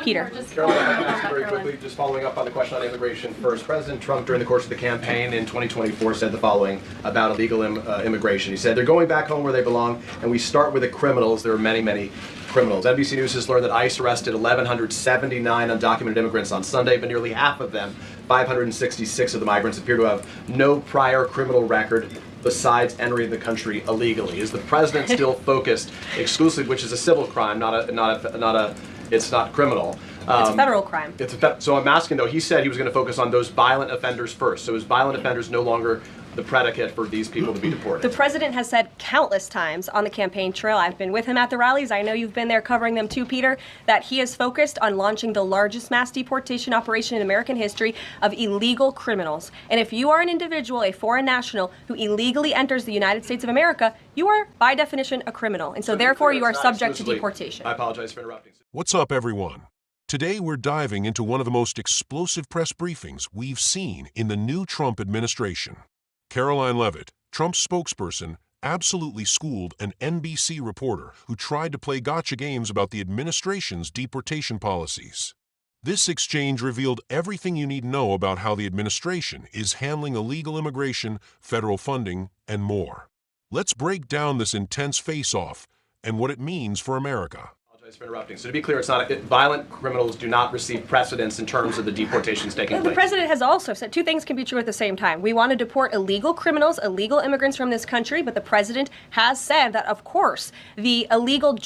Peter. Caroline, I'd like to ask you very quickly, just following up on the question on immigration first. President Trump, during the course of the campaign in 2024, said the following about illegal immigration. He said, they're going back home where they belong, and we start with the criminals. There are many, many criminals. NBC News has learned that ICE arrested 1,179 undocumented immigrants on Sunday, but nearly half of them, 566 of the migrants, appear to have no prior criminal record besides entering the country illegally. Is the president still focused exclusively, which is a civil crime, it's not criminal? It's a federal crime. So I'm asking, though, he said he was going to focus on those violent offenders first. So is violent offenders no longer the predicate for these people to be deported? The president has said countless times on the campaign trail, I've been with him at the rallies, I know you've been there covering them too, Peter, that he is focused on launching the largest mass deportation operation in American history of illegal criminals. And if you are an individual, a foreign national, who illegally enters the United States of America, you are, by definition, a criminal. And so therefore, you are subject to deportation. I apologize for interrupting. What's up, everyone? Today, we're diving into one of the most explosive press briefings we've seen in the new Trump administration. Karoline Leavitt, Trump's spokesperson, absolutely schooled an NBC reporter who tried to play gotcha games about the administration's deportation policies. This exchange revealed everything you need to know about how the administration is handling illegal immigration, federal funding, and more. Let's break down this intense face-off and what it means for America. For interrupting. So to be clear, it's not violent criminals do not receive precedence in terms of the deportations taking place. The president has also said two things can be true at the same time. We want to deport illegal criminals, illegal immigrants from this country, but the president has said that, of course, the illegal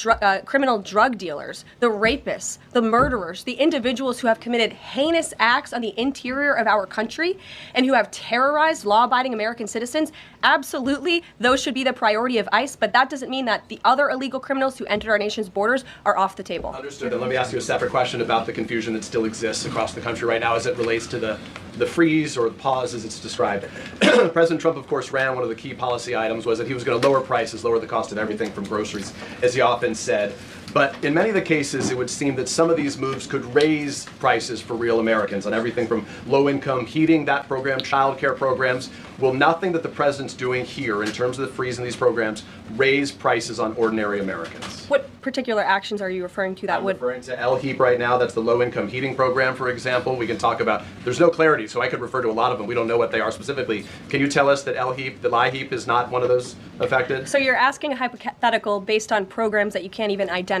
criminal drug dealers, the rapists, the murderers, the individuals who have committed heinous acts on the interior of our country and who have terrorized law-abiding American citizens, absolutely, those should be the priority of ICE, but that doesn't mean that the other illegal criminals who entered our nation's borders are off the table. Understood. Then let me ask you a separate question about the confusion that still exists across the country right now as it relates to the freeze or the pause as it's described. President Trump, of course, ran one of the key policy items was that he was going to lower prices, lower the cost of everything from groceries, as he often said. But in many of the cases, it would seem that some of these moves could raise prices for real Americans on everything from low-income heating, that program, child care programs. Will nothing that the president's doing here in terms of the freeze in these programs raise prices on ordinary Americans? What particular actions are you referring to that would? I'm referring to LHEAP right now. That's the low-income heating program, for example. We can talk about, there's no clarity, so I could refer to a lot of them. We don't know what they are specifically. Can you tell us that LHEAP, the LIHEAP, is not one of those affected? So you're asking a hypothetical based on programs that you can't even identify. No,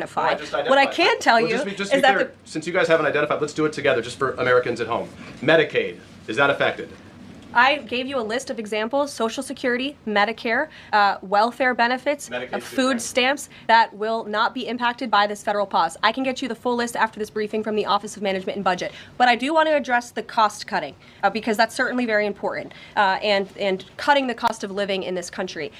what I can tell you is that since you guys haven't identified, let's do it together just for Americans at home. Medicaid, is that affected? I gave you a list of examples: Social Security, Medicare, welfare benefits, food stamps that will not be impacted by this federal pause. I can get you the full list after this briefing from the Office of Management and Budget. But I do want to address the cost cutting because that's certainly very important and cutting the cost of living in this country.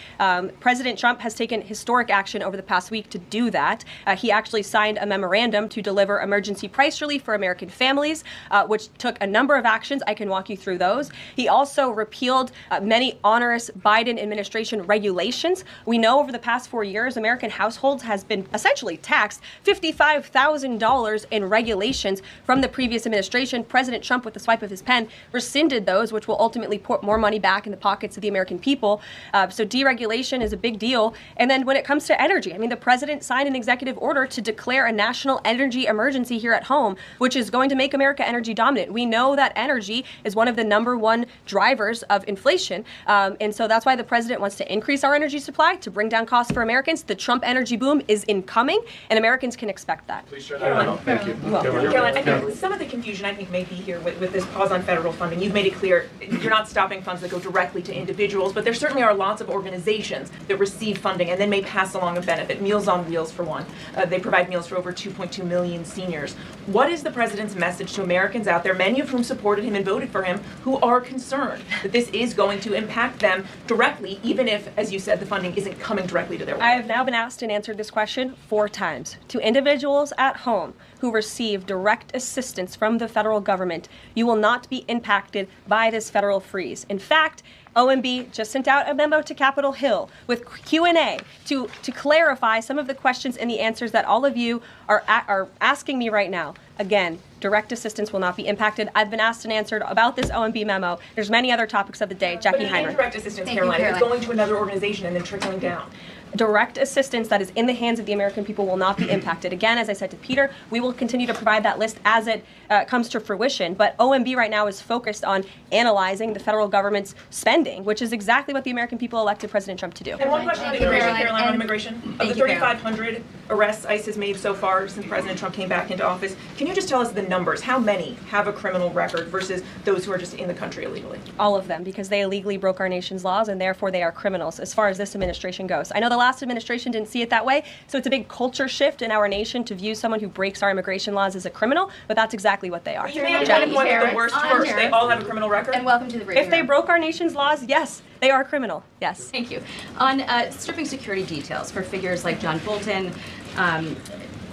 President Trump has taken historic action over the past week to do that. He actually signed a memorandum to deliver emergency price relief for American families, which took a number of actions. I can walk you through those. He also repealed many onerous Biden administration regulations. We know over the past 4 years, American households has been essentially taxed $55,000 in regulations from the previous administration. President Trump, with the swipe of his pen, rescinded those, which will ultimately put more money back in the pockets of the American people. So deregulation is a big deal. And then when it comes to energy, I mean, the president signed an executive order to declare a national energy emergency here at home, which is going to make America energy dominant. We know that energy is one of the #1 drivers of inflation. And so that's why the president wants to increase our energy supply to bring down costs for Americans. The Trump energy boom is incoming, and Americans can expect that. Please share that. Thank you. Caroline, I think some of the confusion may be here with this pause on federal funding. You've made it clear you're not stopping funds that go directly to individuals, but there certainly are lots of organizations that receive funding and then may pass along a benefit. Meals on Wheels, for one. They provide meals for over 2.2 million seniors. What is the president's message to Americans out there, many of whom supported him and voted for him, who are concerned that this is going to impact them directly, even if, as you said, the funding isn't coming directly to their wallet? I have now been asked and answered this question 4 times. To individuals at home who receive direct assistance from the federal government, you will not be impacted by this federal freeze. In fact, OMB just sent out a memo to Capitol Hill with Q&A to clarify some of the questions and the answers that all of you are asking me right now. Again, direct assistance will not be impacted. I've been asked and answered about this OMB memo. There's many other topics of the day. Jackie Heimer. Direct assistance, Caroline, if it's going to another organization and then trickling down. direct assistance that is in the hands of the American people will not be impacted. Again, as I said to Peter, we will continue to provide that list as it comes to fruition. But OMB right now is focused on analyzing the federal government's spending, which is exactly what the American people elected President Trump to do. And one question on immigration, Caroline, on immigration. Of the 3,500 arrests ICE has made so far since President Trump came back into office, can you just tell us the numbers? How many have a criminal record versus those who are just in the country illegally? All of them, because they illegally broke our nation's laws, and therefore they are criminals as far as this administration goes. I know the last administration didn't see it that way, so it's a big culture shift in our nation to view someone who breaks our immigration laws as a criminal, but that's exactly what they are. You may have tried to point at the worst first. They all have a criminal record. And welcome to the briefing. If they broke our nation's laws, yes, they are criminal. Yes. Thank you. On stripping security details for figures like John Bolton,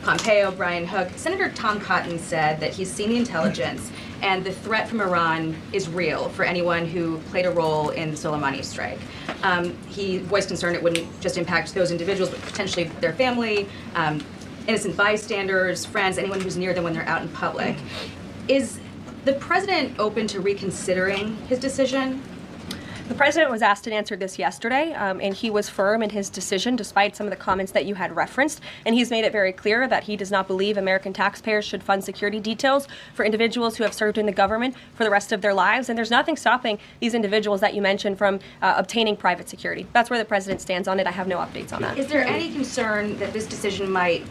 Pompeo, Brian Hook, Senator Tom Cotton said that he's seen the intelligence and the threat from Iran is real for anyone who played a role in the Soleimani strike. He voiced concern it wouldn't just impact those individuals, but potentially their family, innocent bystanders, friends, anyone who's near them when they're out in public. Is the president open to reconsidering his decision? The president was asked and answered this yesterday, and he was firm in his decision despite some of the comments that you had referenced. And he's made it very clear that he does not believe American taxpayers should fund security details for individuals who have served in the government for the rest of their lives. And there's nothing stopping these individuals that you mentioned from obtaining private security. That's where the president stands on it. I have no updates on that. Is there any concern that this decision might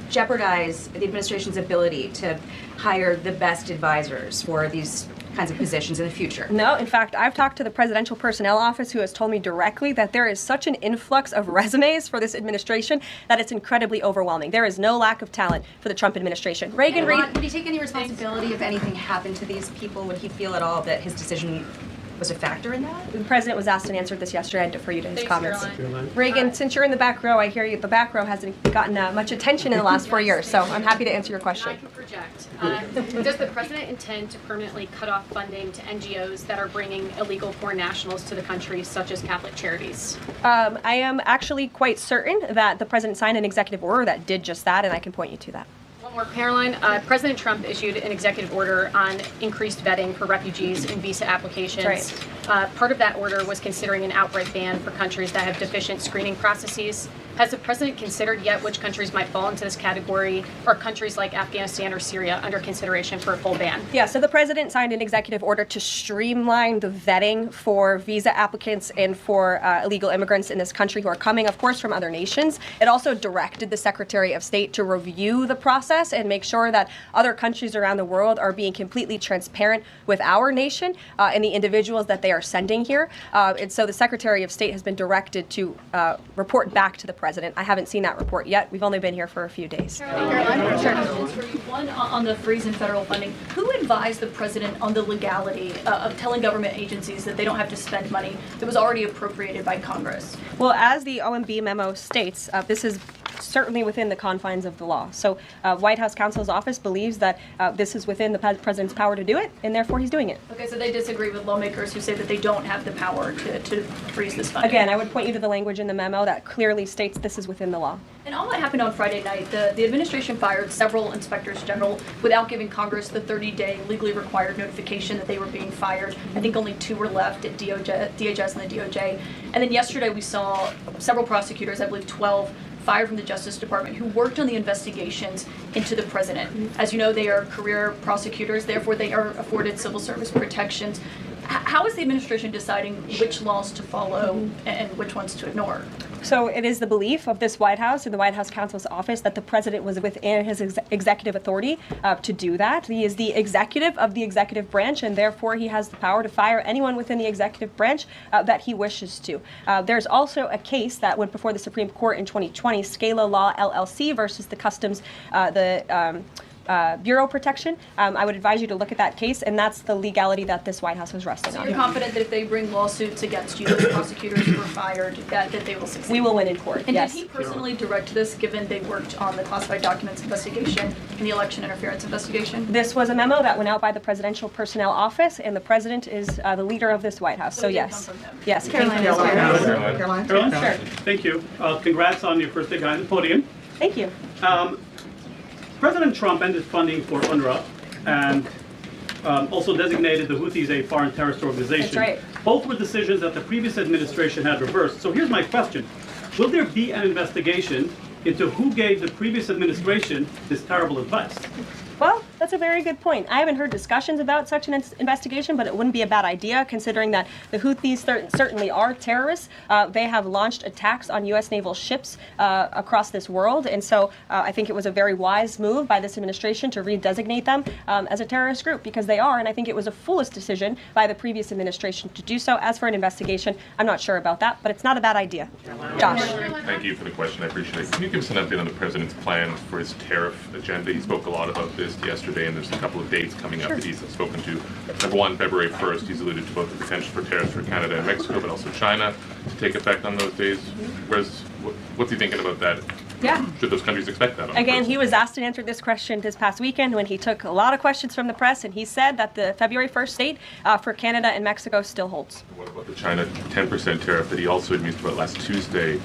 jeopardize the administration's ability to hire the best advisors for these kinds of positions in the future? No, in fact, I've talked to the Presidential Personnel Office, who has told me directly that there is such an influx of resumes for this administration that it's incredibly overwhelming. There is no lack of talent for the Trump administration. Reagan Reed. Would he take any responsibility if anything happened to these people? Would he feel at all that his decision was a factor in that? The president was asked and answered this yesterday. I'd defer you to his comments. Caroline. Reagan, since you're in the back row, I hear you. The back row hasn't gotten much attention in the last 4 years, so I'm happy to answer your question. I can project. Does the president intend to permanently cut off funding to NGOs that are bringing illegal foreign nationals to the country, such as Catholic Charities? I am actually quite certain that the president signed an executive order that did just that, and I can point you to that. One more, Caroline. President Trump issued an executive order on increased vetting for refugees in visa applications. Right. Part of that order was considering an outright ban for countries that have deficient screening processes. Has the president considered yet which countries might fall into this category, or countries like Afghanistan or Syria under consideration for a full ban? Yeah, so the president signed an executive order to streamline the vetting for visa applicants and for illegal immigrants in this country who are coming, of course, from other nations. It also directed the Secretary of State to review the process and make sure that other countries around the world are being completely transparent with our nation and the individuals that they are sending here. And so the Secretary of State has been directed to report back to the president. I haven't seen that report yet. We've only been here for a few days. Caroline, for you. One on the freeze in federal funding. Who advised the president on the legality of telling government agencies that they don't have to spend money that was already appropriated by Congress? Well, as the OMB memo states, this is certainly within the confines of the law. So White House counsel's office believes that this is within the president's power to do it, and therefore he's doing it. Okay, so they disagree with lawmakers who say that they don't have the power to freeze this funding. Again, I would point you to the language in the memo that clearly states this is within the law. And all that happened on Friday night. The administration fired several inspectors general without giving Congress the 30-day legally required notification that they were being fired. I think only 2 were left at DHS and the DOJ. And then yesterday we saw several prosecutors, I believe 12, fired from the Justice Department who worked on the investigations into the president. As you know, they are career prosecutors, therefore they are afforded civil service protections. How is the administration deciding which laws to follow and which ones to ignore? So it is the belief of this White House and the White House counsel's office that the president was within his executive authority to do that. He is the executive of the executive branch, and therefore he has the power to fire anyone within the executive branch that he wishes to. There's also a case that went before the Supreme Court in 2020, Scala Law LLC versus the Customs, Bureau Protection. I would advise you to look at that case, and that's the legality that this White House was resting So on. you're confident that if they bring lawsuits against you, the prosecutors who were fired, that they will succeed? We will win in court, And yes. did he personally direct this, given they worked on the classified documents investigation and the election interference investigation? This was a memo that went out by the Presidential Personnel Office, and the president is the leader of this White House. So it did yes. come from him. Yes. Caroline. Caroline? Sure. Thank you. Congrats on your first day behind the podium. Thank you. President Trump ended funding for UNRWA and also designated the Houthis a foreign terrorist organization. That's right. Both were decisions that the previous administration had reversed. So here's my question. Will there be an investigation into who gave the previous administration this terrible advice? Well, that's a very good point. I haven't heard discussions about such an investigation, but it wouldn't be a bad idea considering that the Houthis certainly are terrorists. They have launched attacks on U.S. naval ships across this world, and so I think it was a very wise move by this administration to redesignate them as a terrorist group, because they are, and I think it was a foolish decision by the previous administration to do so. As for an investigation, I'm not sure about that, but it's not a bad idea. Josh. Thank you for the question. I appreciate it. Can you give us an update on the president's plans for his tariff agenda? He spoke a lot about this yesterday, and there's a couple of dates coming up that he's spoken to. Number one, February 1st, he's alluded to both the potential for tariffs for Canada and Mexico, but also China to take effect on those days. What's he thinking about that? Yeah. Should those countries expect that? Again, he was asked and answered this question this past weekend when he took a lot of questions from the press, and he said that the February 1st date for Canada and Mexico still holds. What about the China 10% tariff that he also admitted about last Tuesday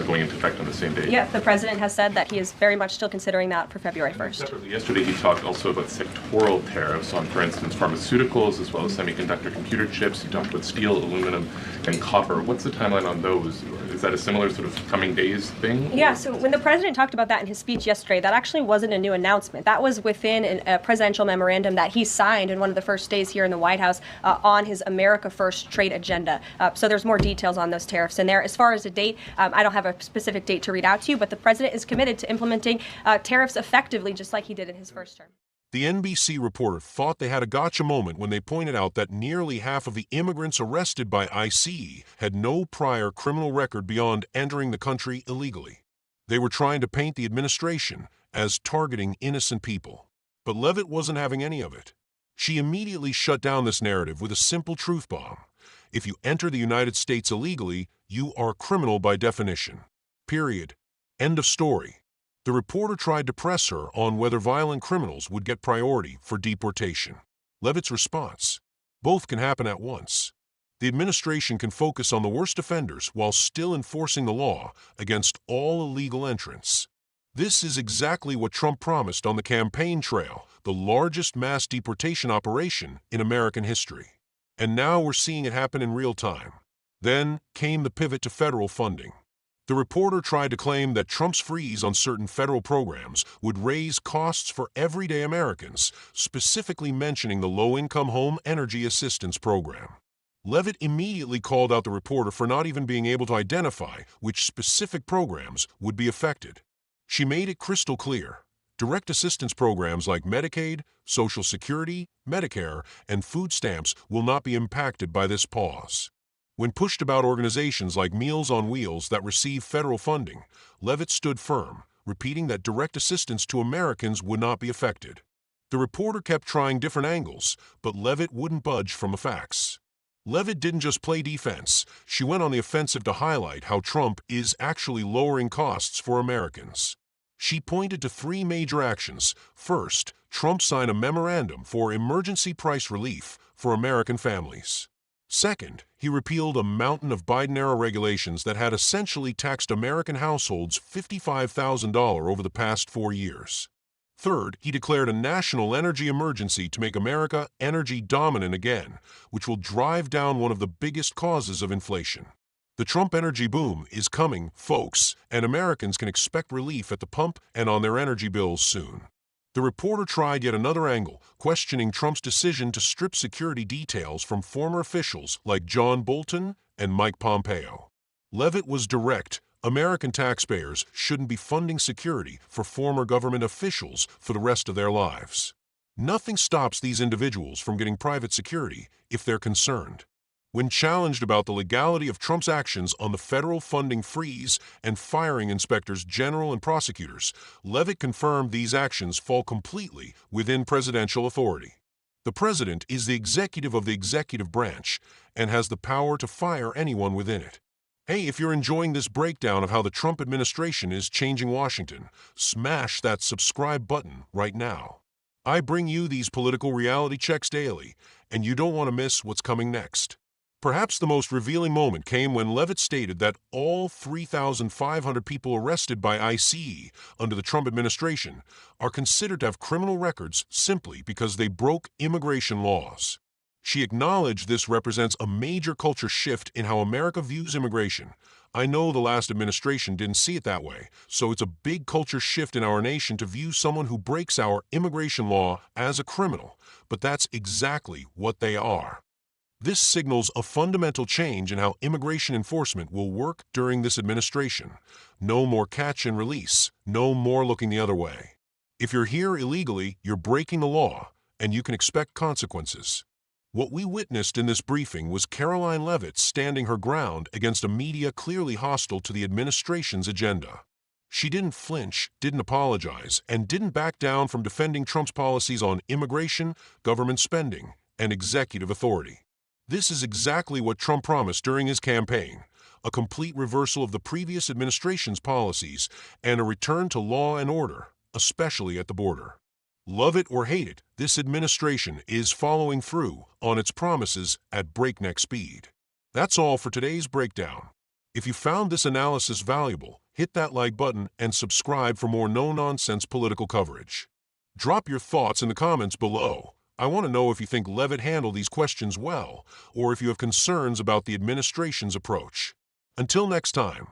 going into effect on the same day? Yeah, the president has said that he is very much still considering that for February 1st. Separately, yesterday he talked also about sectoral tariffs on, for instance, pharmaceuticals as well as semiconductor computer chips. He talked about steel, aluminum, and copper. What's the timeline on those? Is that a similar sort of coming days thing? Yeah, so when the president talked about that in his speech yesterday, that actually wasn't a new announcement. That was within a presidential memorandum that he signed in one of the first days here in the White House on his America First trade agenda. So there's more details on those tariffs in there. As far as a date, I don't have a specific date to read out to you, but the president is committed to implementing tariffs effectively, just like he did in his first term. The NBC reporter thought they had a gotcha moment when they pointed out that nearly half of the immigrants arrested by ICE had no prior criminal record beyond entering the country illegally. They were trying to paint the administration as targeting innocent people. But Leavitt wasn't having any of it. She immediately shut down this narrative with a simple truth bomb. If you enter the United States illegally, you are criminal by definition. Period. End of story. The reporter tried to press her on whether violent criminals would get priority for deportation. Leavitt's response: both can happen at once. The administration can focus on the worst offenders while still enforcing the law against all illegal entrants. This is exactly what Trump promised on the campaign trail, the largest mass deportation operation in American history. And now we're seeing it happen in real time. Then came the pivot to federal funding. The reporter tried to claim that Trump's freeze on certain federal programs would raise costs for everyday Americans, specifically mentioning the Low-Income Home Energy Assistance Program. Leavitt immediately called out the reporter for not even being able to identify which specific programs would be affected. She made it crystal clear. Direct assistance programs like Medicaid, Social Security, Medicare, and food stamps will not be impacted by this pause. When pushed about organizations like Meals on Wheels that receive federal funding, Leavitt stood firm, repeating that direct assistance to Americans would not be affected. The reporter kept trying different angles, but Leavitt wouldn't budge from the facts. Leavitt didn't just play defense. She went on the offensive to highlight how Trump is actually lowering costs for Americans. She pointed to three major actions. First, Trump signed a memorandum for emergency price relief for American families. Second, he repealed a mountain of Biden-era regulations that had essentially taxed American households $55,000 over the past 4 years. Third, he declared a national energy emergency to make America energy dominant again, which will drive down one of the biggest causes of inflation. The Trump energy boom is coming, folks, and Americans can expect relief at the pump and on their energy bills soon. The reporter tried yet another angle, questioning Trump's decision to strip security details from former officials like John Bolton and Mike Pompeo. Leavitt was direct. American taxpayers shouldn't be funding security for former government officials for the rest of their lives. Nothing stops these individuals from getting private security if they're concerned. When challenged about the legality of Trump's actions on the federal funding freeze and firing inspectors general and prosecutors, Leavitt confirmed these actions fall completely within presidential authority. The president is the executive of the executive branch and has the power to fire anyone within it. Hey, if you're enjoying this breakdown of how the Trump administration is changing Washington, smash that subscribe button right now. I bring you these political reality checks daily, and you don't want to miss what's coming next. Perhaps the most revealing moment came when Leavitt stated that all 3,500 people arrested by ICE under the Trump administration are considered to have criminal records simply because they broke immigration laws. She acknowledged this represents a major culture shift in how America views immigration. I know the last administration didn't see it that way, so it's a big culture shift in our nation to view someone who breaks our immigration law as a criminal, but that's exactly what they are. This signals a fundamental change in how immigration enforcement will work during this administration. No more catch and release, no more looking the other way. If you're here illegally, you're breaking the law, and you can expect consequences. What we witnessed in this briefing was Karoline Leavitt standing her ground against a media clearly hostile to the administration's agenda. She didn't flinch, didn't apologize, and didn't back down from defending Trump's policies on immigration, government spending, and executive authority. This is exactly what Trump promised during his campaign, a complete reversal of the previous administration's policies and a return to law and order, especially at the border. Love it or hate it, this administration is following through on its promises at breakneck speed. That's all for today's breakdown. If you found this analysis valuable, hit that like button and subscribe for more no-nonsense political coverage. Drop your thoughts in the comments below. I want to know if you think Leavitt handled these questions well, or if you have concerns about the administration's approach. Until next time.